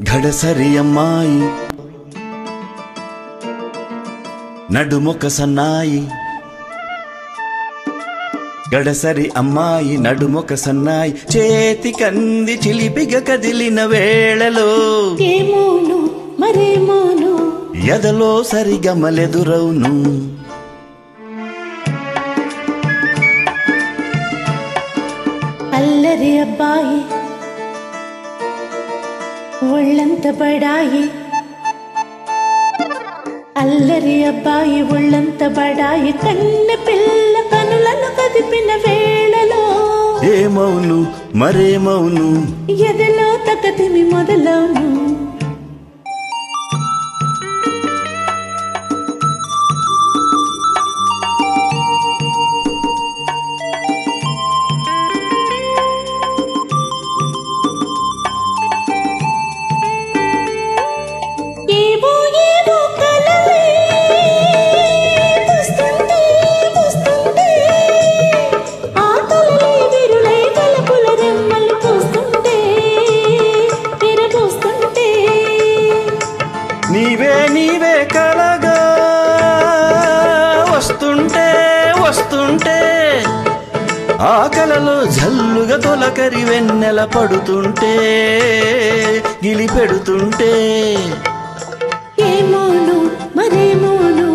గడసరి అమ్మాయి నడుమొక సన్నాయి గడసరి అమ్మాయి నడుమొక సన్నాయి చేతి కంది చిలిపిగ కదిలిన వేళలో ఏమోను మరేమోను ఎదలో సరిగమలెదురవును అల్లరి అబ్బాయి ఒళ్ళంత బడాయి అల్లరి అబ్బాయి ఒళ్ళంత బడాయి కన్న పిల్ల కనులను కదిపిన వేళలో ఏమౌను మరేమౌను ఎదలో తకతిమి మొదలవును నీవే నీవే కలగా వస్తుంటే వస్తుంటే ఆ కలలో జల్లుగా తొలకరి వెన్నెల పడుతుంటే గిలి పెడుతుంటే ఏమోను మరేమోను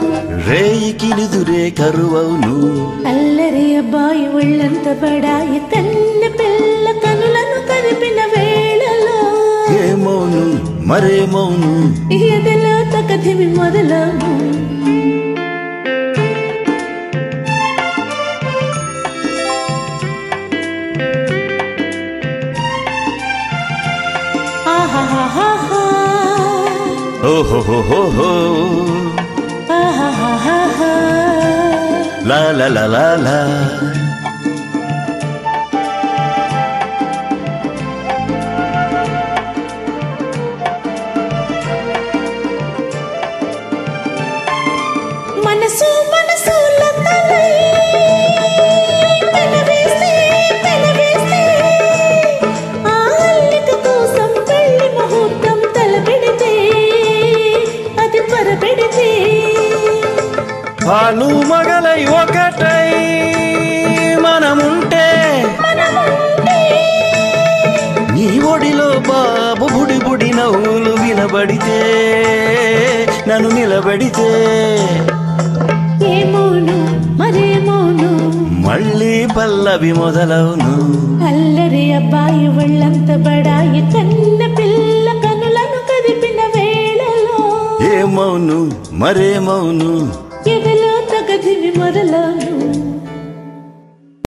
రేయికి నిదురే కరువవును అల్లరి అబ్బాయి ఒళ్ళంత బడాయి కన్న పిల్ల కనులను కదిపిన వేళలో ఏమౌను మరేమౌను ఎదలో తకతిమి మొదలవును ఆహాహాహా ఓహోహోహో ఆహాహాహా లా లా లా లా లా మనసు మనసుల తలై పెనవేస్తే పెనవేస్తే ఆ అల్లిక కోసం పెళ్లి ముహూర్తం తలపెడితే అది పరపెడితే పాలు మగలై ఒకటై మనముంటే నీ ఒడిలో బాబు బుడి బుడి నవ్వులు వినబడితే నన్ను నిలబడితే ఏమోను మరేమోను మళ్ళీ పల్లవి మొదలవును అల్లరి అబ్బాయి ఒళ్ళంత బడాయి కన్న పిల్ల కనులను కదిపిన వేళలో ఏమౌను మరేమౌను ఎదలో తగదివి మొదలవును